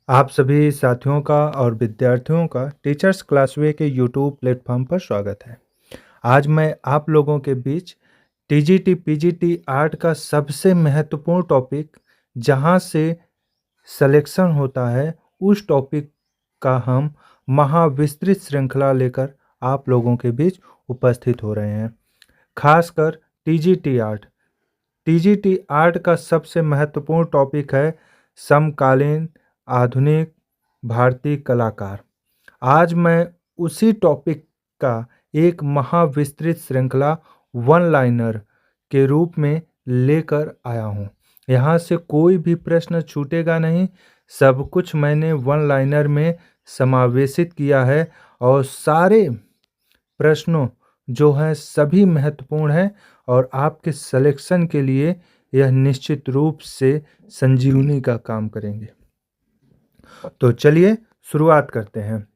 आप सभी साथियों का और विद्यार्थियों का टीचर्स क्लासवे के यूट्यूब प्लेटफॉर्म पर स्वागत है। आज मैं आप लोगों के बीच टीजीटी पीजीटी आर्ट का सबसे महत्वपूर्ण टॉपिक जहां से सिलेक्शन होता है उस टॉपिक का हम महाविस्तृत श्रृंखला लेकर आप लोगों के बीच उपस्थित हो रहे हैं। खासकर टीजीटी आर्ट टीजीटी आर्ट का सबसे महत्वपूर्ण टॉपिक है समकालीन आधुनिक भारतीय कलाकार। आज मैं उसी टॉपिक का एक महाविस्तृत श्रृंखला वन लाइनर के रूप में लेकर आया हूँ। यहाँ से कोई भी प्रश्न छूटेगा नहीं, सब कुछ मैंने वन लाइनर में समावेशित किया है और सारे प्रश्नों जो हैं सभी महत्वपूर्ण हैं और आपके सिलेक्शन के लिए यह निश्चित रूप से संजीवनी का काम करेंगे। तो चलिए शुरुआत करते हैं।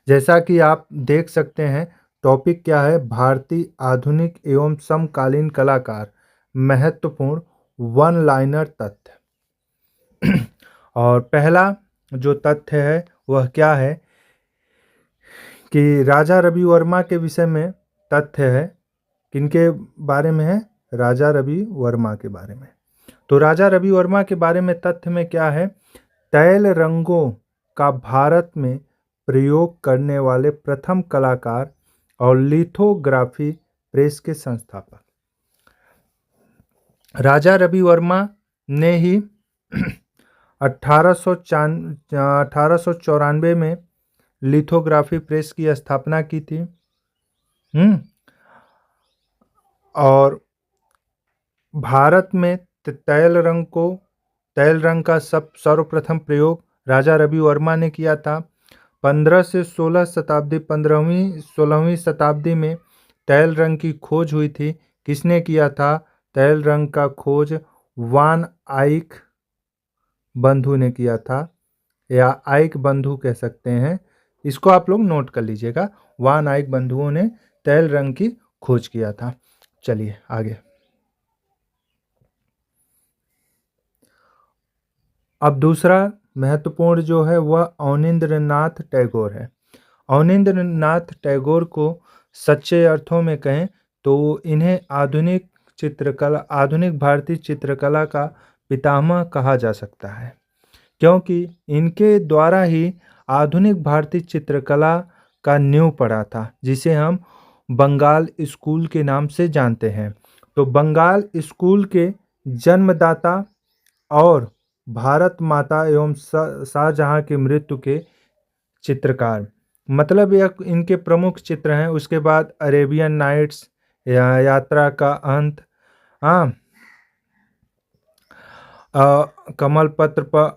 जैसा कि आप देख सकते हैं टॉपिक क्या है, भारतीय आधुनिक एवं समकालीन कलाकार महत्वपूर्ण वन लाइनर तथ्य। और पहला जो तथ्य है वह क्या है कि राजा रवि वर्मा के विषय में तथ्य है। किनके बारे में है? राजा रवि वर्मा के बारे में। तो राजा रवि वर्मा के बारे में तथ्य में क्या है? तैल रंगों का भारत में प्रयोग करने वाले प्रथम कलाकार और लिथोग्राफी प्रेस के संस्थापक। राजा रवि वर्मा ने ही 1894 में लिथोग्राफी प्रेस की स्थापना की थी। और भारत में तैल रंग का सर्वप्रथम प्रयोग राजा रवि वर्मा ने किया था। 15वीं शताब्दी में तैल रंग की खोज हुई थी। किसने किया था? तैल रंग का खोज वान आइक बंधु ने किया था, या आइक बंधु कह सकते हैं। इसको आप लोग नोट कर लीजिएगा, वान आइक बंधुओं ने तैल रंग की खोज किया था। चलिए आगे। अब दूसरा महत्वपूर्ण जो है वह अवनींद्रनाथ टैगोर है। अवनींद्रनाथ टैगोर को सच्चे अर्थों में कहें तो इन्हें आधुनिक भारतीय चित्रकला का पितामह कहा जा सकता है, क्योंकि इनके द्वारा ही आधुनिक भारतीय चित्रकला का नींव पड़ा था, जिसे हम बंगाल स्कूल के नाम से जानते हैं। तो बंगाल स्कूल के जन्मदाता और भारत माता एवं शाहजहां की मृत्यु के चित्रकार, मतलब यह इनके प्रमुख चित्र हैं। उसके बाद अरेबियन नाइट्स, यात्रा का अंत, कमल पत्र पर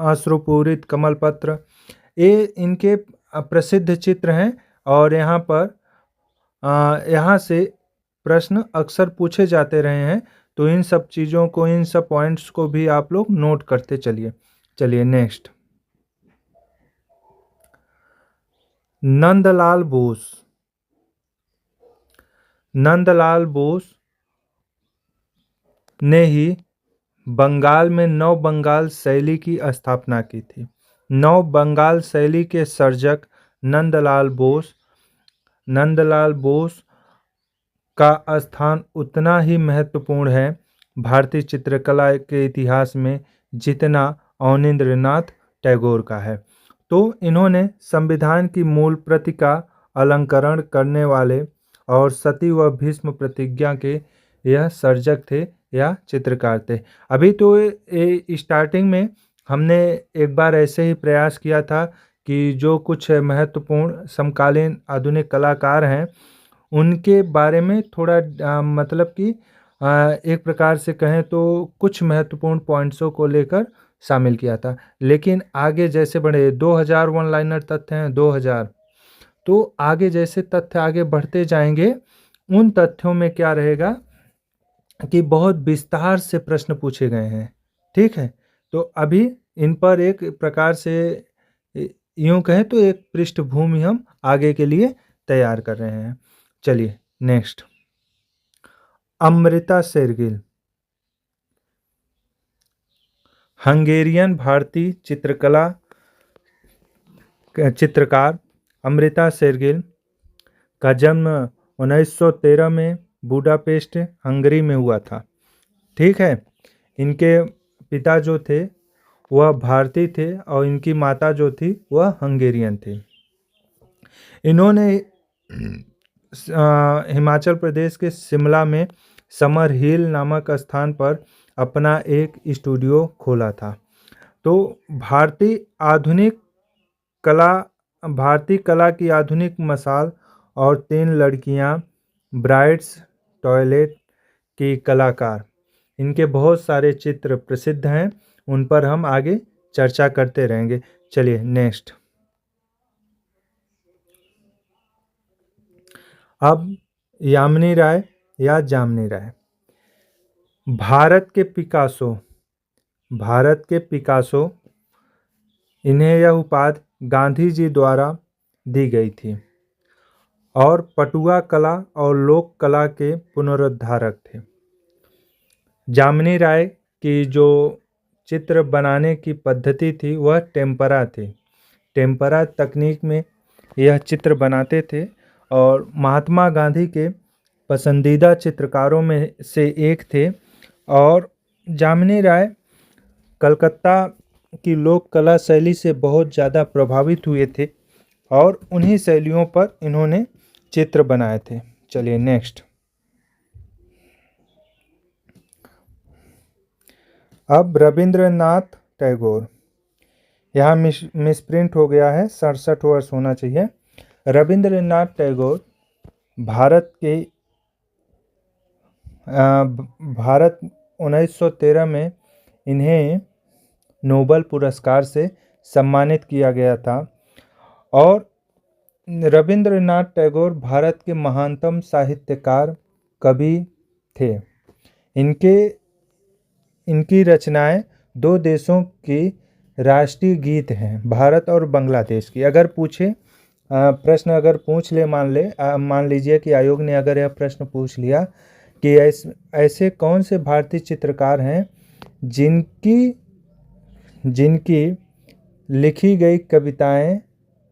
अश्रुपूरित कमल पत्र, ये इनके प्रसिद्ध चित्र हैं। और यहाँ से प्रश्न अक्सर पूछे जाते रहे हैं, तो इन सब चीज़ों को, इन सब पॉइंट्स को भी आप लोग नोट करते चलिए। चलिए नेक्स्ट। नंदलाल बोस ने ही बंगाल में नव बंगाल शैली की स्थापना की थी। नव बंगाल शैली के सर्जक नंदलाल बोस का स्थान उतना ही महत्वपूर्ण है भारतीय चित्रकला के इतिहास में जितना अवनींद्रनाथ टैगोर का है। तो इन्होंने संविधान की मूल प्रति का अलंकरण करने वाले और सती व भीष्म प्रतिज्ञा के यह सर्जक थे या चित्रकार थे। अभी तो स्टार्टिंग में हमने एक बार ऐसे ही प्रयास किया था कि जो कुछ महत्वपूर्ण समकालीन आधुनिक कलाकार हैं उनके बारे में थोड़ा मतलब कि एक प्रकार से कहें तो कुछ महत्वपूर्ण पॉइंट्सों को लेकर शामिल किया था। लेकिन आगे जैसे बढ़े 2000 वन लाइनर तथ्य हैं 2000, तो आगे जैसे तथ्य आगे बढ़ते जाएंगे उन तथ्यों में क्या रहेगा कि बहुत विस्तार से प्रश्न पूछे गए हैं। ठीक है, तो अभी इन पर एक प्रकार से यूं कहें तो एक पृष्ठभूमि हम आगे के लिए तैयार कर रहे हैं। चलिए नेक्स्ट। अमृता शेरगिल। हंगेरियन भारतीय चित्रकार अमृता शेरगिल का जन्म 1913 में बुडापेस्ट हंगरी में हुआ था। ठीक है। इनके पिता जो थे वह भारतीय थे और इनकी माता जो थी वह हंगेरियन थी। इन्होंने हिमाचल प्रदेश के शिमला में समर हिल नामक स्थान पर अपना एक स्टूडियो खोला था। तो भारतीय कला की आधुनिक मिसाल और 3 लड़कियां ब्राइड्स टॉयलेट की कलाकार, इनके बहुत सारे चित्र प्रसिद्ध हैं, उन पर हम आगे चर्चा करते रहेंगे। चलिए नेक्स्ट। अब यामिनी राय या जामिनी राय। भारत के पिकासो, इन्हें यह उपाधि गांधी जी द्वारा दी गई थी और पटुआ कला और लोक कला के पुनरुद्धारक थे। जामिनी राय की जो चित्र बनाने की पद्धति थी वह टेम्परा थी। टेम्परा तकनीक में यह चित्र बनाते थे और महात्मा गांधी के पसंदीदा चित्रकारों में से एक थे। और जामिनी राय कलकत्ता की लोक कला शैली से बहुत ज़्यादा प्रभावित हुए थे और उन्हीं शैलियों पर इन्होंने चित्र बनाए थे। चलिए नेक्स्ट। अब रविंद्रनाथ टैगोर, यहाँ मिसप्रिंट हो गया है, 67 वर्ष होना चाहिए। रविंद्रनाथ टैगोर भारत 1913 में इन्हें नोबेल पुरस्कार से सम्मानित किया गया था। और रविंद्रनाथ टैगोर भारत के महानतम साहित्यकार कवि थे। इनकी रचनाएं 2 देशों की राष्ट्रीय गीत हैं, भारत और बांग्लादेश की। अगर प्रश्न अगर पूछ ले, मान लीजिए कि आयोग ने अगर यह प्रश्न पूछ लिया कि ऐसे कौन से भारतीय चित्रकार हैं जिनकी लिखी गई कविताएं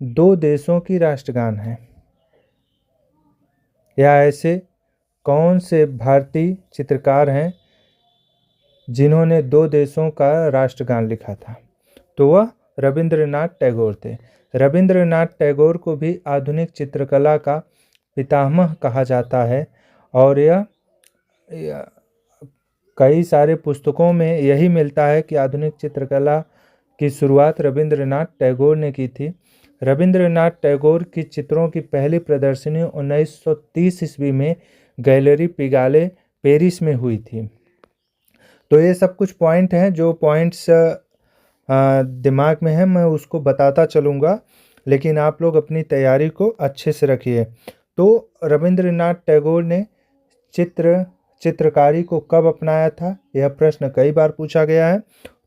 2 देशों की राष्ट्रगान हैं, या ऐसे कौन से भारतीय चित्रकार हैं जिन्होंने 2 देशों का राष्ट्रगान लिखा था, तो वह रविंद्रनाथ टैगोर थे। रविंद्रनाथ टैगोर को भी आधुनिक चित्रकला का पितामह कहा जाता है और यह कई सारे पुस्तकों में यही मिलता है कि आधुनिक चित्रकला की शुरुआत रविंद्रनाथ टैगोर ने की थी। रविंद्रनाथ टैगोर की चित्रों की पहली प्रदर्शनी 1930 ईस्वी में गैलरी पिगाले पेरिस में हुई थी। तो ये सब कुछ पॉइंट हैं, जो पॉइंट्स दिमाग में है मैं उसको बताता चलूँगा, लेकिन आप लोग अपनी तैयारी को अच्छे से रखिए। तो रविंद्रनाथ टैगोर ने चित्रकारी को कब अपनाया था, यह प्रश्न कई बार पूछा गया है।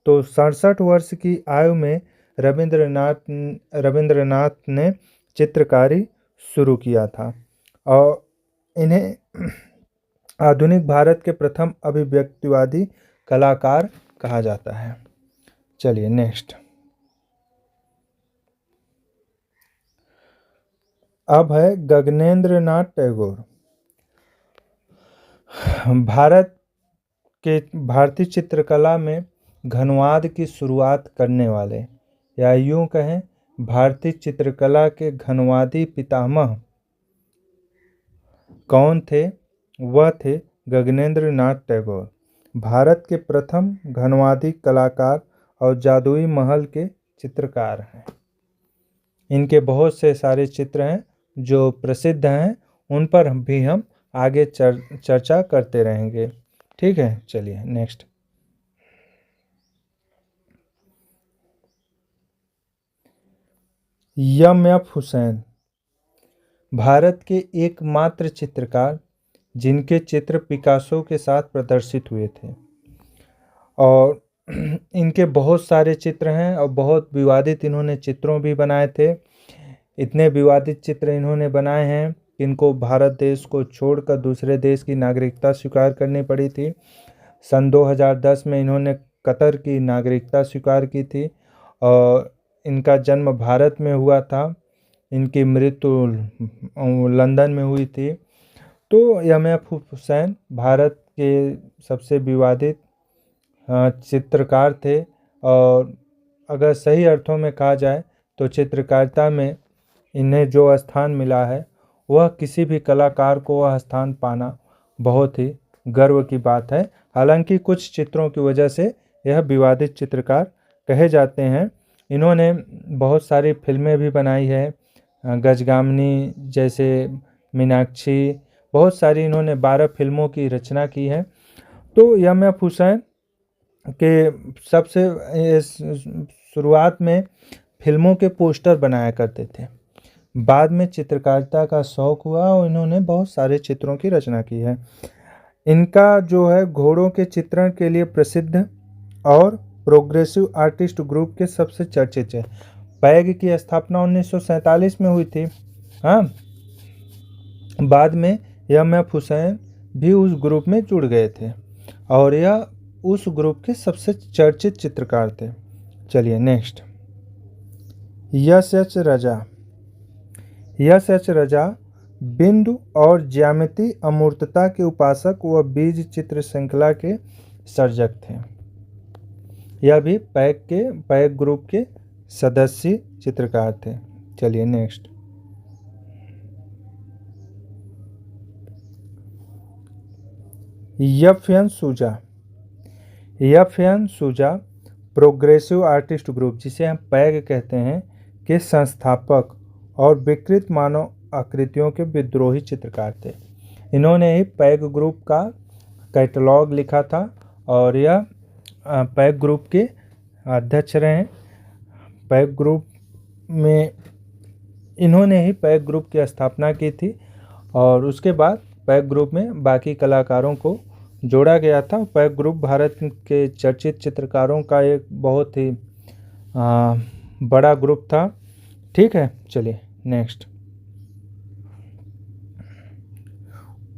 तो 67 वर्ष की आयु में रविंद्रनाथ ने चित्रकारी शुरू किया था और इन्हें आधुनिक भारत के प्रथम अभिव्यक्तिवादी कलाकार कहा जाता है। चलिए नेक्स्ट। अब है गगनेंद्रनाथ टैगोर। भारतीय चित्रकला में घनवाद की शुरुआत करने वाले, या यूं कहें भारतीय चित्रकला के घनवादी पितामह कौन थे, वह थे गगनेंद्रनाथ टैगोर। भारत के प्रथम घनवादी कलाकार और जादुई महल के चित्रकार हैं। इनके बहुत से सारे चित्र हैं जो प्रसिद्ध हैं, उन पर भी हम आगे चर्चा करते रहेंगे। ठीक है, चलिए नेक्स्ट। एम.एफ. हुसैन भारत के एकमात्र चित्रकार जिनके चित्र पिकासो के साथ प्रदर्शित हुए थे और इनके बहुत सारे चित्र हैं और बहुत विवादित इन्होंने चित्रों भी बनाए थे। इतने विवादित चित्र इन्होंने बनाए हैं कि इनको भारत देश को छोड़कर दूसरे देश की नागरिकता स्वीकार करनी पड़ी थी। सन 2010 में इन्होंने कतर की नागरिकता स्वीकार की थी और इनका जन्म भारत में हुआ था। इनकी मृत्यु लंदन में हुई थी। तो एम.एफ. हुसैन भारत के सबसे विवादित चित्रकार थे और अगर सही अर्थों में कहा जाए तो चित्रकारिता में इन्हें जो स्थान मिला है वह किसी भी कलाकार को वह स्थान पाना बहुत ही गर्व की बात है। हालांकि कुछ चित्रों की वजह से यह विवादित चित्रकार कहे जाते हैं। इन्होंने बहुत सारी फिल्में भी बनाई है, गजगामिनी जैसे, मीनाक्षी, बहुत सारी इन्होंने 12 फिल्मों की रचना की है। तो एम.एफ. हुसैन के सबसे शुरुआत में फिल्मों के पोस्टर बनाया करते थे। बाद में चित्रकारिता का शौक हुआ और इन्होंने बहुत सारे चित्रों की रचना की है। इनका जो है घोड़ों के चित्रण के लिए प्रसिद्ध और प्रोग्रेसिव आर्टिस्ट ग्रुप के सबसे चर्चित है। पैग की स्थापना 1947 में हुई थी। हाँ, बाद में एम.एफ. हुसैन भी उस ग्रुप में जुड़ गए थे और यह उस ग्रुप के सबसे चर्चित चित्रकार थे। चलिए नेक्स्ट, यश एच रजा। यश एच रजा बिंदु और ज्यामिति अमूर्तता के उपासक व बीज चित्र श्रृंखला के सर्जक थे। यह भी पैग ग्रुप के सदस्य चित्रकार थे। चलिए नेक्स्ट, एफ.एन. सूजा। एफ.एन. सूजा प्रोग्रेसिव आर्टिस्ट ग्रुप, जिसे हम पैग कहते हैं, के संस्थापक और विकृत मानव आकृतियों के विद्रोही चित्रकार थे। इन्होंने ही पैग ग्रुप का कैटलॉग लिखा था और यह पैग ग्रुप के अध्यक्ष रहे। पैग ग्रुप में इन्होंने ही पैग ग्रुप की स्थापना की थी और उसके बाद पैग ग्रुप में बाकी कलाकारों को जोड़ा गया था। पैग ग्रुप भारत के चर्चित चित्रकारों का एक बहुत ही बड़ा ग्रुप था। ठीक है, चलिए नेक्स्ट,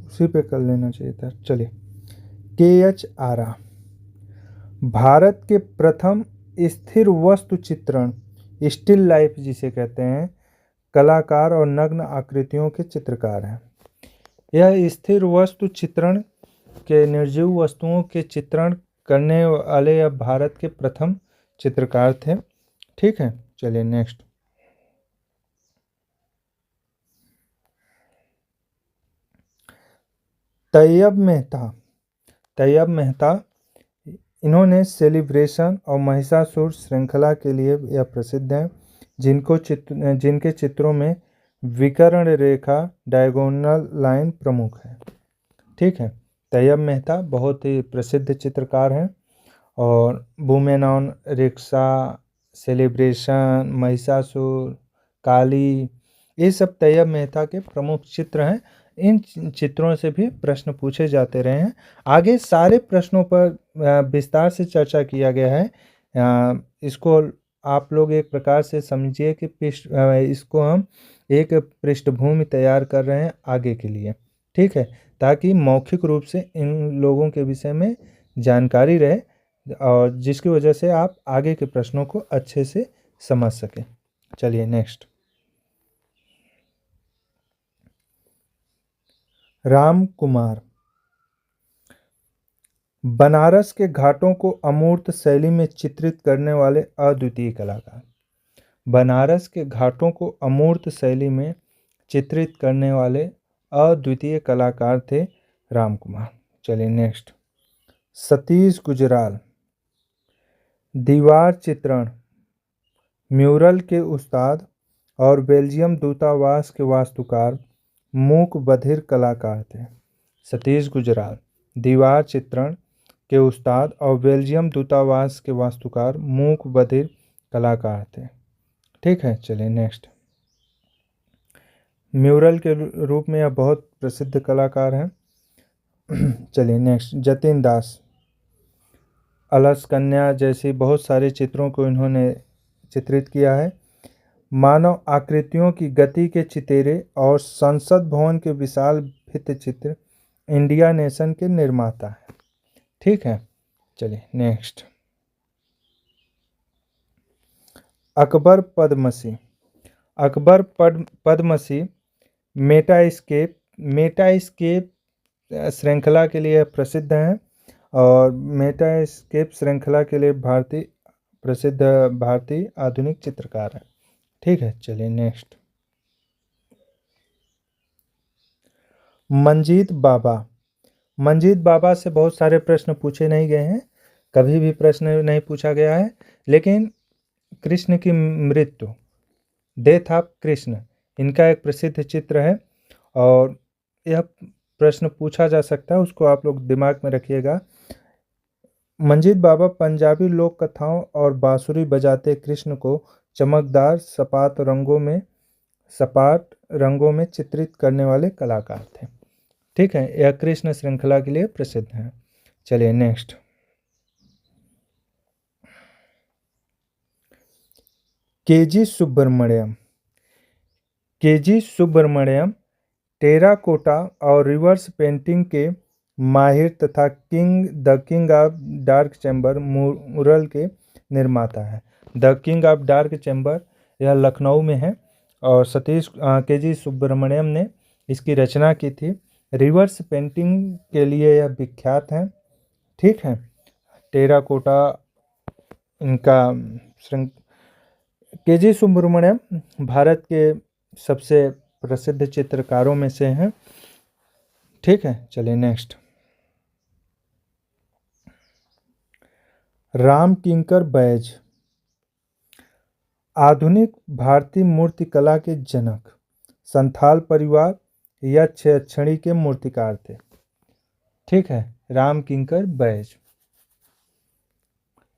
उसी पे कर लेना चाहिए था। चलिए, के.एच. आरा भारत के प्रथम स्थिर वस्तु चित्रण, स्टिल लाइफ जिसे कहते हैं, कलाकार और नग्न आकृतियों के चित्रकार हैं। यह स्थिर वस्तु चित्रण के निर्जीव वस्तुओं के चित्रण करने वाले यह भारत के प्रथम चित्रकार थे। ठीक है, चलिए नेक्स्ट, तैयब मेहता। तैयब मेहता, इन्होंने सेलिब्रेशन और महिषासुर श्रृंखला के लिए यह प्रसिद्ध हैं, जिनके चित्रों में विकर्ण रेखा, डायगोनल लाइन प्रमुख है। ठीक है, तैयब मेहता बहुत ही प्रसिद्ध चित्रकार हैं और women on rickshaw, celebration, Mahishasura, Kali, ये सब तैयब मेहता के प्रमुख चित्र हैं। इन चित्रों से भी प्रश्न पूछे जाते रहे हैं। आगे सारे प्रश्नों पर विस्तार से चर्चा किया गया है। इसको आप लोग एक प्रकार से समझिए कि इसको हम एक पृष्ठभूमि तैयार कर रहे हैं आगे के लिए। ठीक है, ताकि मौखिक रूप से इन लोगों के विषय में जानकारी रहे और जिसकी वजह से आप आगे के प्रश्नों को अच्छे से समझ सकें। चलिए नेक्स्ट, राम कुमार। बनारस के घाटों को अमूर्त शैली में चित्रित करने वाले अद्वितीय कलाकार। बनारस के घाटों को अमूर्त शैली में चित्रित करने वाले अद्वितीय कलाकार थे राम कुमार। चलिए नेक्स्ट, सतीश गुजराल। दीवार चित्रण, म्यूरल के उस्ताद और बेल्जियम दूतावास के वास्तुकार, मूक बधिर कलाकार थे। सतीश गुजराल दीवार चित्रण के उस्ताद और बेल्जियम दूतावास के वास्तुकार, मूक बधिर कलाकार थे। ठीक है, चलिए नेक्स्ट, म्यूरल के रूप में यह बहुत प्रसिद्ध कलाकार हैं। चलिए नेक्स्ट, जतिन दास। अलस कन्या जैसी बहुत सारे चित्रों को इन्होंने चित्रित किया है। मानव आकृतियों की गति के चितेरे और संसद भवन के विशाल भित्ति चित्र, इंडिया नेशन के निर्माता है। ठीक है, चलिए next, Akbar Padamsee. Akbar Padamsee metascape श्रृंखला के लिए प्रसिद्ध हैं और मेटा स्केप श्रृंखला के लिए प्रसिद्ध भारतीय आधुनिक चित्रकार हैं। ठीक है, चलिए नेक्स्ट। मंजीत बाबा। मंजीत बाबा से बहुत सारे प्रश्न पूछे नहीं गए हैं, कभी भी प्रश्न नहीं पूछा गया है, लेकिन कृष्ण की मृत्यु, डेथ ऑफ कृष्ण, इनका एक प्रसिद्ध चित्र है और यह प्रश्न पूछा जा सकता है, उसको आप लोग दिमाग में रखिएगा। मंजीत बाबा पंजाबी लोक कथाओं और बांसुरी बजाते कृष्ण को चमकदार सपाट रंगों में चित्रित करने वाले कलाकार थे। ठीक है, यह कृष्ण श्रृंखला के लिए प्रसिद्ध है। चलिए next. KG Subramanyam. KG Subramanyam terracotta और रिवर्स पेंटिंग के माहिर तथा किंग ऑफ डार्क चैम्बर मुरल के निर्माता है। The king of dark chamber यह लखनऊ में है और सतीश केजी सुब्रमण्यम ने इसकी रचना की थी। रिवर्स पेंटिंग के लिए यह विख्यात है। ठीक है, टेराकोटा इनका केजी सुब्रमण्यम भारत के सबसे प्रसिद्ध चित्रकारों में से हैं। ठीक है, चलिए नेक्स्ट। राम किंकर बैज आधुनिक भारतीय मूर्तिकला के जनक, संथाल परिवार या छेछड़ी के मूर्तिकार थे। ठीक है, राम किंकर बैज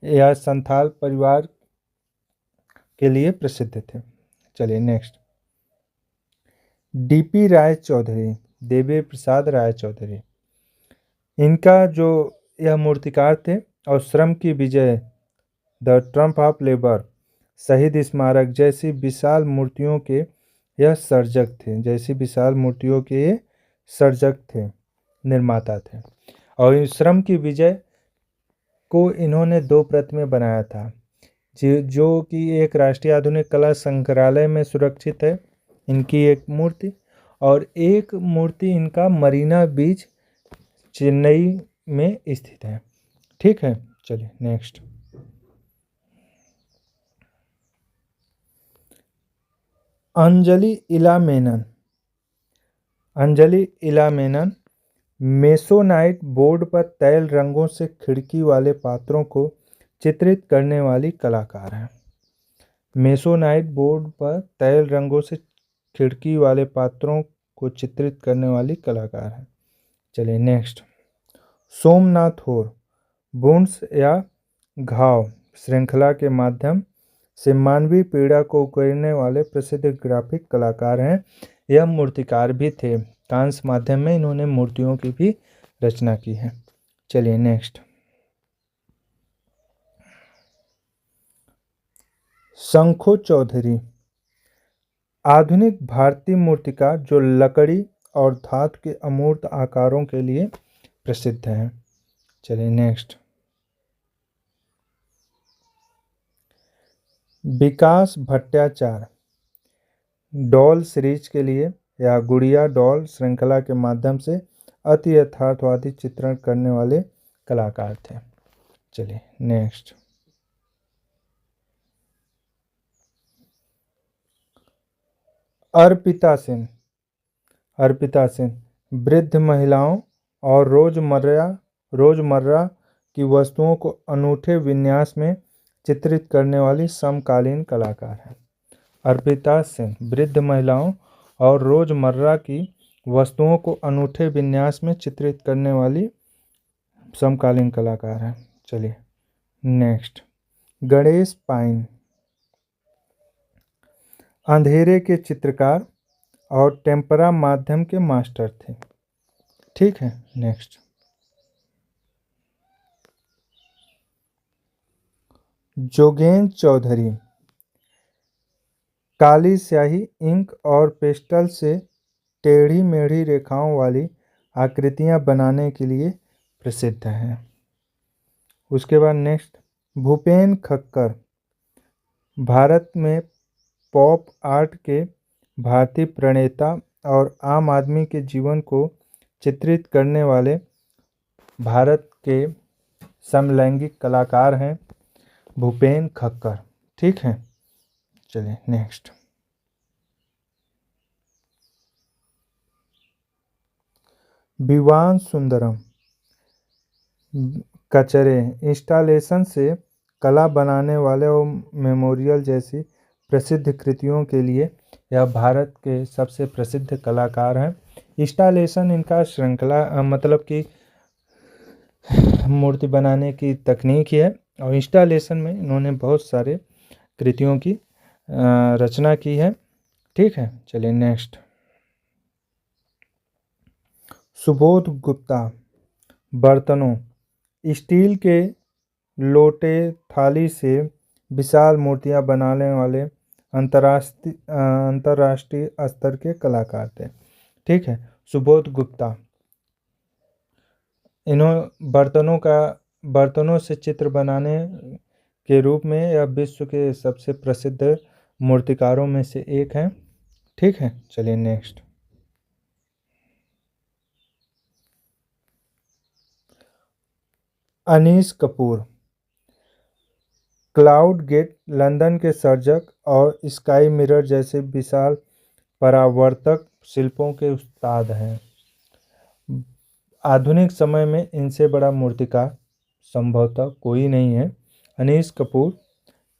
यह संथाल परिवार के लिए प्रसिद्ध थे। चलिए नेक्स्ट। डीपी राय चौधरी, देवी प्रसाद राय चौधरी, इनका जो यह मूर्तिकार थे और श्रम की विजय, द ट्रम्प ऑफ लेबर, शहीद स्मारक जैसी विशाल मूर्तियों के यह सर्जक ये सर्जक थे, निर्माता थे। और इस श्रम की विजय को इन्होंने 2 प्रतिमें बनाया था, जो कि एक राष्ट्रीय आधुनिक कला संग्रहालय में सुरक्षित है इनकी एक मूर्ति, और एक मूर्ति इनका मरीना बीच चेन्नई में स्थित है। ठीक है, चलिए नेक्स्ट। अंजलि इला मेनन मेसोनाइट बोर्ड पर तैल रंगों से खिड़की वाले पात्रों को चित्रित करने वाली कलाकार हैं। मेसोनाइट बोर्ड पर तैल रंगों से खिड़की वाले पात्रों को चित्रित करने वाली कलाकार हैं। चलिए नेक्स्ट। सोमनाथ होर वुंड्स या घाव श्रृंखला के माध्यम से मानवीय पीड़ा को उकेरने वाले प्रसिद्ध ग्राफिक कलाकार हैं। यह मूर्तिकार भी थे, कांस्य माध्यम में इन्होंने मूर्तियों की भी रचना की है। चलिए नेक्स्ट। शंखो चौधरी आधुनिक भारतीय मूर्तिकार जो लकड़ी और धातु के अमूर्त आकारों के लिए प्रसिद्ध हैं। चलिए नेक्स्ट। विकास भट्टाचार्य डॉल सीरीज के लिए या गुड़िया डॉल श्रृंखला के माध्यम से अति यथार्थवादी चित्रण करने वाले कलाकार थे। चलिए नेक्स्ट। अर्पिता सेन वृद्ध महिलाओं और रोजमर्रा की वस्तुओं को अनूठे विन्यास में चित्रित करने वाली समकालीन कलाकार हैं। अर्पिता सेन वृद्ध महिलाओं और रोजमर्रा की वस्तुओं को अनूठे विन्यास में चित्रित करने वाली समकालीन कलाकार हैं। चलिए नेक्स्ट। गणेश पाइन अंधेरे के चित्रकार और टेम्परा माध्यम के मास्टर थे। ठीक है, नेक्स्ट। जोगेन चौधरी काली स्याही, इंक और पेस्टल से टेढ़ी मेढ़ी रेखाओं वाली आकृतियां बनाने के लिए प्रसिद्ध हैं। उसके बाद नेक्स्ट। भूपेन खक्कर भारत में पॉप आर्ट के भारतीय प्रणेता और आम आदमी के जीवन को चित्रित करने वाले भारत के समलैंगिक कलाकार हैं भूपेन खक्कर। ठीक है, चलिए नेक्स्ट। विवान सुंदरम कचरे इंस्टॉलेशन से कला बनाने वाले और मेमोरियल जैसी प्रसिद्ध कृतियों के लिए यह भारत के सबसे प्रसिद्ध कलाकार हैं। इंस्टॉलेशन इनका श्रृंखला मतलब कि मूर्ति बनाने की तकनीक है और इंस्टॉलेशन में इन्होंने बहुत सारे कृतियों की रचना की है। ठीक है, चलिए नेक्स्ट। सुबोध गुप्ता बर्तनों स्टील के लोटे थाली से विशाल मूर्तियां बनाने वाले अंतर्राष्ट्रीय स्तर के कलाकार थे। ठीक है, सुबोध गुप्ता बर्तनों से चित्र बनाने के रूप में यह विश्व के सबसे प्रसिद्ध मूर्तिकारों में से एक हैं। ठीक है, चलिए next. Anish Kapoor cloud gate London के सर्जक और स्काई मिरर जैसे विशाल परावर्तक शिल्पों के उस्ताद हैं। आधुनिक समय में इनसे बड़ा मूर्तिकार संभवतः कोई नहीं है। Anish Kapoor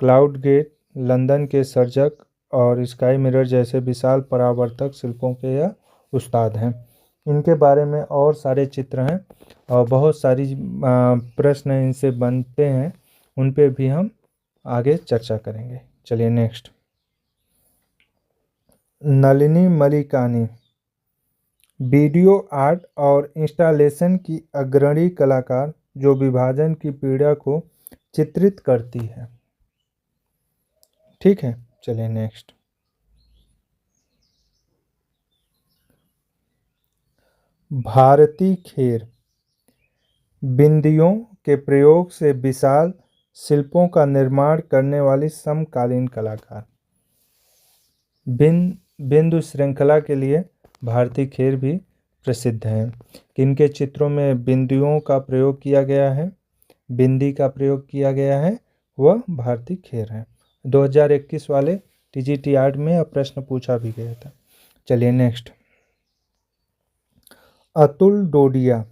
cloud gate London के सर्जक और स्काई मिरर जैसे विशाल परावर्तक शिल्पों के यह उस्ताद हैं। इनके बारे में और सारे चित्र हैं और बहुत सारी प्रश्न इनसे बनते हैं, उन पे भी हम आगे चर्चा करेंगे। चलिए नेक्स्ट। नलिनी मलिकानी वीडियो आर्ट और इंस्टॉलेशन की अग्रणी कलाकार जो विभाजन की पीड़ा को चित्रित करती है। ठीक है, चलिए नेक्स्ट। भारती खेर बिंदियों के प्रयोग से विशाल शिल्पों का निर्माण करने वाली समकालीन कलाकार। बिंदु श्रृंखला के लिए भारती खेर भी प्रसिद्ध हैं। किनके चित्रों में बिंदियों का प्रयोग किया गया है, बिंदी का प्रयोग किया गया है, वह भारती खेर हैं। 2021 वाले टीजीटी आर्ट में यह प्रश्न पूछा भी गया था। चलिए next. Atul Dodiya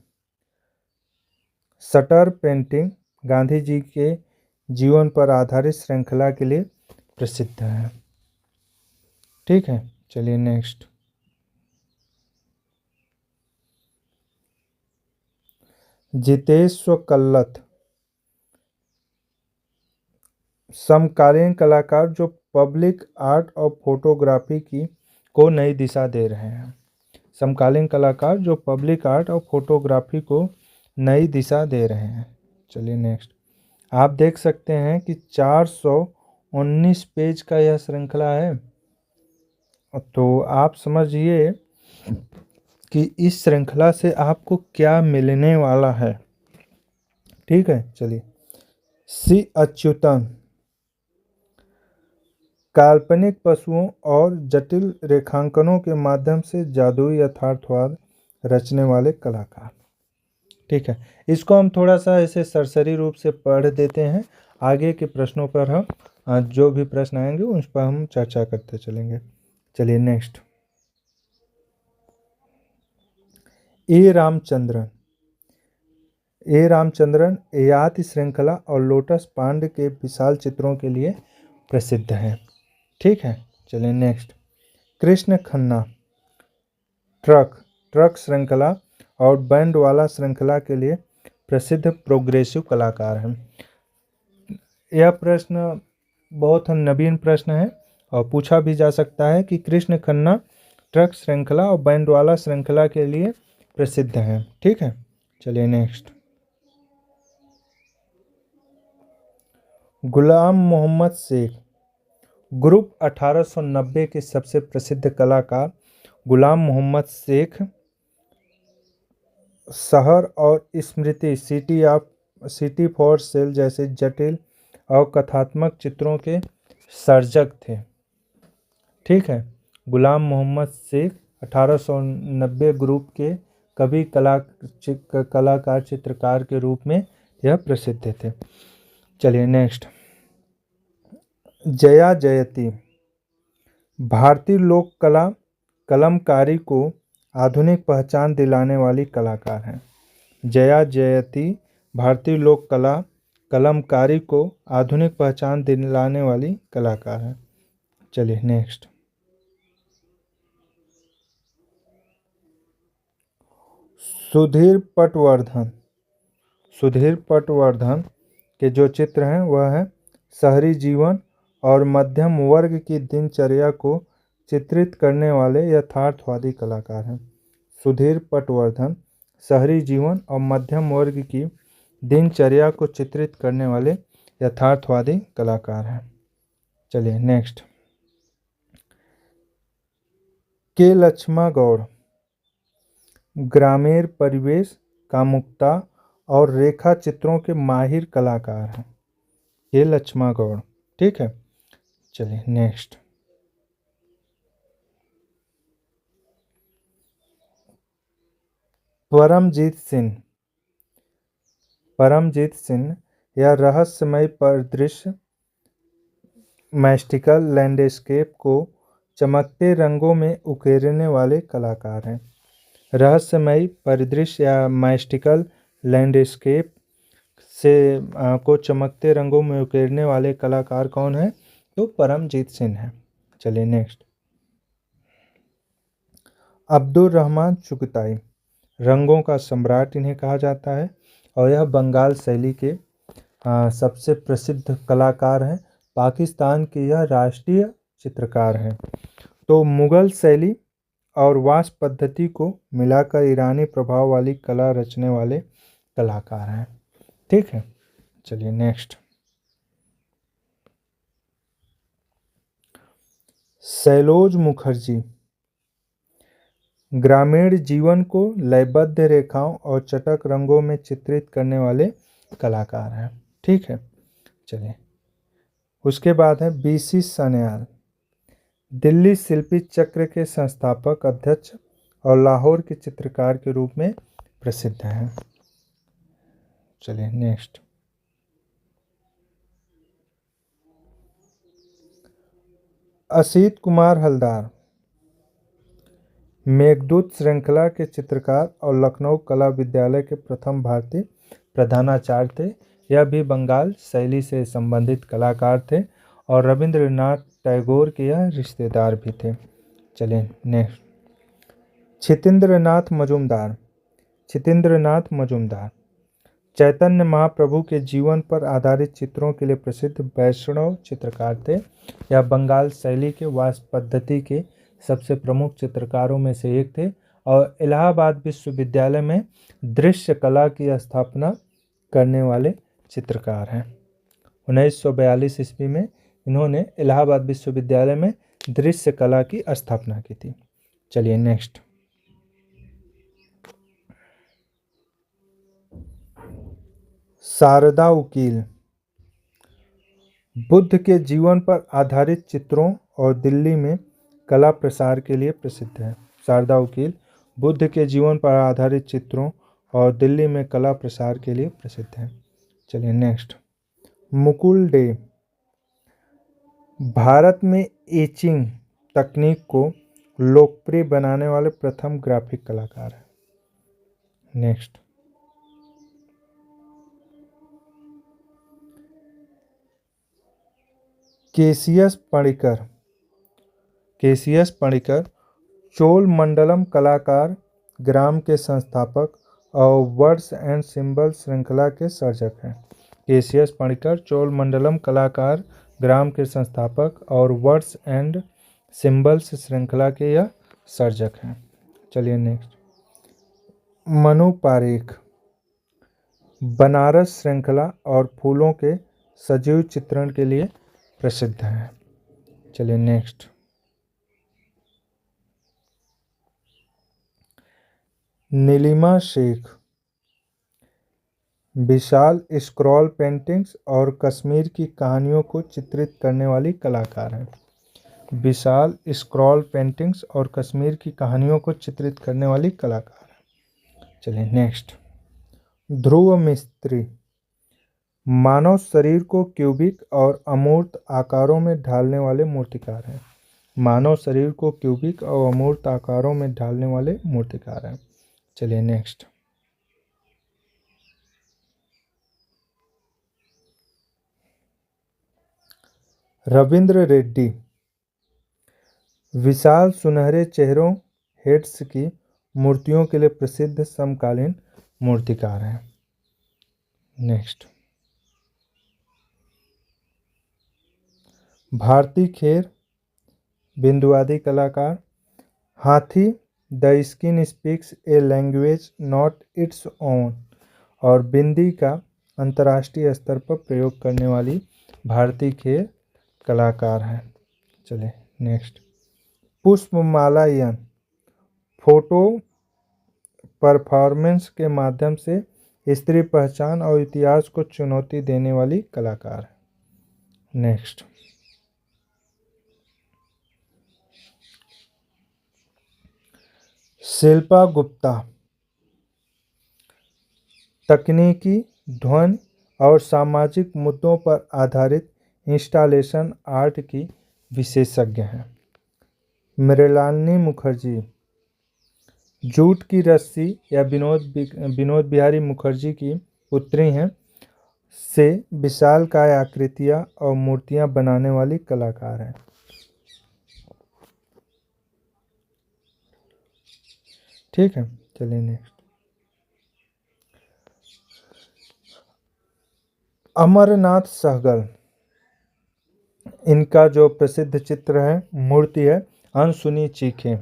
shutter painting Gandhi ji के जीवन पर आधारित श्रृंखला के लिए प्रसिद्ध है। ठीक है, चलिए नेक्स्ट। जितेश्वर कल्लथ समकालीन कलाकार जो पब्लिक आर्ट और फोटोग्राफी को नई दिशा दे रहे हैं। समकालीन कलाकार जो पब्लिक आर्ट और फोटोग्राफी को नई दिशा दे रहे हैं। चलिए नेक्स्ट। आप देख सकते हैं कि 419 पेज का यह श्रृंखला है, तो आप समझिए कि इस श्रृंखला से आपको क्या मिलने वाला है। ठीक है, चलिए। सी अच्युतन काल्पनिक पशुओं और जटिल रेखांकनों के माध्यम से जादुई यथार्थवाद रचने वाले कलाकार। ठीक है, इसको हम थोड़ा सा ऐसे सरसरी रूप से पढ़ देते हैं। आगे के प्रश्नों पर हम जो भी प्रश्न आएंगे उस पर हम चर्चा करते चलेंगे। चलिए नेक्स्ट। ए रामचंद्रन ययाति श्रृंखला और लोटस पांड के विशाल चित्रों के लिए प्रसिद्ध हैं। ठीक है, चलिए नेक्स्ट। कृष्ण खन्ना ट्रक श्रृंखला और बैंड वाला श्रृंखला के लिए प्रसिद्ध प्रोग्रेसिव कलाकार हैं। यह प्रश्न बहुत नवीन प्रश्न है और पूछा भी जा सकता है कि कृष्ण खन्ना ट्रक श्रृंखला और बैंड वाला श्रृंखला के लिए प्रसिद्ध हैं। ठीक है, चलिए नेक्स्ट। गुलाम मोहम्मद शेख ग्रुप 1890 के सबसे प्रसिद्ध कलाकार गुलाम मोहम्मद शेख शहर और स्मृति सिटी फॉर सेल जैसे जटिल और कथात्मक चित्रों के सर्जक थे। ठीक है। गुलाम मोहम्मद शेख 1890 ग्रुप के कवि कलाकार चित्रकार के रूप में यह प्रसिद्ध थे। चलिए नेक्स्ट, जया जयती भारतीय लोक कला कलमकारी को आधुनिक पहचान दिलाने वाली कलाकार हैं। जया जयती भारतीय लोक कला कलमकारी को आधुनिक पहचान दिलाने वाली कलाकार हैं। चलिए नेक्स्ट, सुधीर पटवर्धन। सुधीर पटवर्धन के जो चित्र हैं वह है शहरी जीवन और मध्यम वर्ग की दिनचर्या को चित्रित करने वाले यथार्थवादी कलाकार हैं। सुधीर पटवर्धन शहरी जीवन और मध्यम वर्ग की दिनचर्या को चित्रित करने वाले यथार्थवादी कलाकार हैं। चलिए नेक्स्ट, के लक्ष्मा गौड़ ग्रामीण परिवेश कामुकता और रेखा चित्रों के माहिर कलाकार हैं। के लक्ष्मा गौड़। ठीक है। चलिए नेक्स्ट, परमजीत सिंह। परमजीत सिंह यह रहस्यमय परिदृश्य मैस्टिकल लैंडस्केप को चमकते रंगों में उकेरने वाले कलाकार हैं। रहस्यमय परिदृश्य या मैस्टिकल लैंडस्केप से को चमकते रंगों में उकेरने वाले कलाकार कौन है? तो परमजीत सिंह है। चलिए नेक्स्ट, अब्दुल रहमान चुगताई रंगों का सम्राट इन्हें कहा जाता है और यह बंगाल शैली के सबसे प्रसिद्ध कलाकार हैं। पाकिस्तान के यह राष्ट्रीय चित्रकार हैं। तो मुगल शैली और वास्तु पद्धति को मिलाकर ईरानी प्रभाव वाली कला रचने वाले कलाकार हैं। ठीक है। चलिए नेक्स्ट, सैलोज मुखर्जी ग्रामीण जीवन को लयबद्ध रेखाओं और चटक रंगों में चित्रित करने वाले कलाकार हैं। ठीक है। चलिए, उसके बाद है बीसी सान्याल दिल्ली शिल्पी चक्र के संस्थापक अध्यक्ष और लाहौर के चित्रकार के रूप में प्रसिद्ध हैं। चलिए नेक्स्ट, असित कुमार हलदार मेघदूत श्रृंखला के चित्रकार और लखनऊ कला विद्यालय के प्रथम भारतीय प्रधानाचार्य थे। यह भी बंगाल शैली से संबंधित कलाकार थे और रविंद्रनाथ टैगोर के यह रिश्तेदार भी थे। चलिए नेक्स्ट, छितेंद्रनाथ मजूमदार। छितेंद्रनाथ मजूमदार चैतन्य महाप्रभु के जीवन पर आधारित चित्रों के लिए प्रसिद्ध वैष्णव चित्रकार थे। यह बंगाल शैली के वास्तु पद्धति के सबसे प्रमुख चित्रकारों में से एक थे और इलाहाबाद विश्वविद्यालय में दृश्य कला की स्थापना करने वाले चित्रकार हैं। 1942 ईस्वी में इन्होंने इलाहाबाद विश्वविद्यालय में दृश्य कला की स्थापना की थी। चलिए नेक्स्ट, शारदा उकील बुद्ध के जीवन पर आधारित चित्रों और दिल्ली में कला प्रसार के लिए प्रसिद्ध है। शारदा उकील बुद्ध के जीवन पर आधारित चित्रों और दिल्ली में कला प्रसार के लिए प्रसिद्ध है। चलिए नेक्स्ट, मुकुल डे भारत में एचिंग तकनीक को लोकप्रिय बनाने वाले प्रथम ग्राफिक कलाकार हैं। Next, KCS Paniker. KCS Paniker Chola Mandalam कलाकार ग्राम के संस्थापक और वर्ड्स एंड सिंबल श्रृंखला के सर्जक हैं। केसीएस पणिकर चोल मंडलम कलाकार ग्राम के संस्थापक और वर्ड्स एंड सिंबल्स श्रृंखला के यह सर्जक हैं। चलिए नेक्स्ट, मनु पारेख बनारस श्रृंखला और फूलों के सजीव चित्रण के लिए प्रसिद्ध हैं। चलिए नेक्स्ट, नीलिमा शेख विशाल स्क्रॉल पेंटिंग्स और कश्मीर की कहानियों को चित्रित करने वाली कलाकार है। विशाल स्क्रॉल पेंटिंग्स और कश्मीर की कहानियों को चित्रित करने वाली कलाकार है। चलिए नेक्स्ट, ध्रुव मिस्त्री मानव शरीर को क्यूबिक और अमूर्त आकारों में ढालने वाले मूर्तिकार हैं। मानव शरीर को क्यूबिक और अमूर्त आकारों में ढालने वाले मूर्तिकार हैं। चलिए नेक्स्ट, रविंद्र रेड्डी विशाल सुनहरे चेहरों हेड्स की मूर्तियों के लिए प्रसिद्ध समकालीन मूर्तिकार हैं। नेक्स्ट, भारती खेर बिंदुवादी कलाकार। हाथी the skin speaks a language not its own और बिंदी का अंतर्राष्ट्रीय स्तर पर प्रयोग करने वाली भारती खेर कलाकार है। चलिए नेक्स्ट, पुष्पमाला यन फोटो परफॉर्मेंस के माध्यम से स्त्री पहचान और इतिहास को चुनौती देने वाली कलाकार है। नेक्स्ट, शिल्पा गुप्ता तकनीकी, ध्वनि और सामाजिक मुद्दों पर आधारित इंस्टॉलेशन आर्ट की विशेषज्ञ हैं। मृणालिनी मुखर्जी जूट की रस्सी या विनोद बिहारी मुखर्जी की पुत्री हैं से विशालकाय आकृतियाँ और मूर्तियाँ बनाने वाली कलाकार हैं। ठीक है, चलिए नेक्स्ट, अमरनाथ सहगल इनका जो प्रसिद्ध चित्र है मूर्ति है अनसुनी चीखें,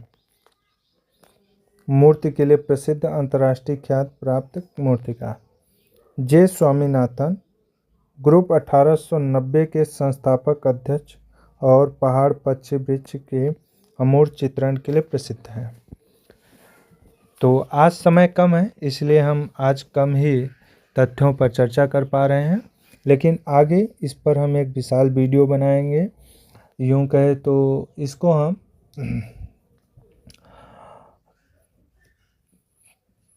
मूर्ति के लिए प्रसिद्ध अंतर्राष्ट्रीय ख्याति प्राप्त मूर्तिकार। जे स्वामीनाथन ग्रुप 1890 के संस्थापक अध्यक्ष और पहाड़ पक्षी वृक्ष के अमूर्त चित्रण के लिए प्रसिद्ध हैं। तो आज समय कम है इसलिए हम आज कम ही तथ्यों पर चर्चा कर पा रहे हैं, लेकिन आगे इस पर हम एक विशाल वीडियो बनाएंगे। यूँ कहे तो इसको हम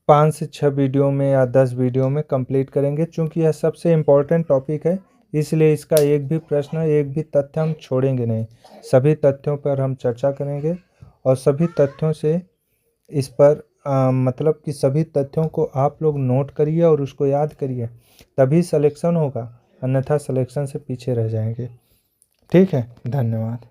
5 से 6 वीडियो में या 10 वीडियो में कंप्लीट करेंगे। चूँकि यह सबसे इम्पोर्टेंट टॉपिक है इसलिए इसका एक भी प्रश्न एक भी तथ्य हम छोड़ेंगे नहीं। सभी तथ्यों पर हम चर्चा करेंगे और सभी तथ्यों से इस पर मतलब कि सभी तथ्यों को आप लोग नोट करिए और उसको याद करिए, तभी सिलेक्शन होगा, अन्यथा सिलेक्शन से पीछे रह जाएंगे। ठीक है, धन्यवाद।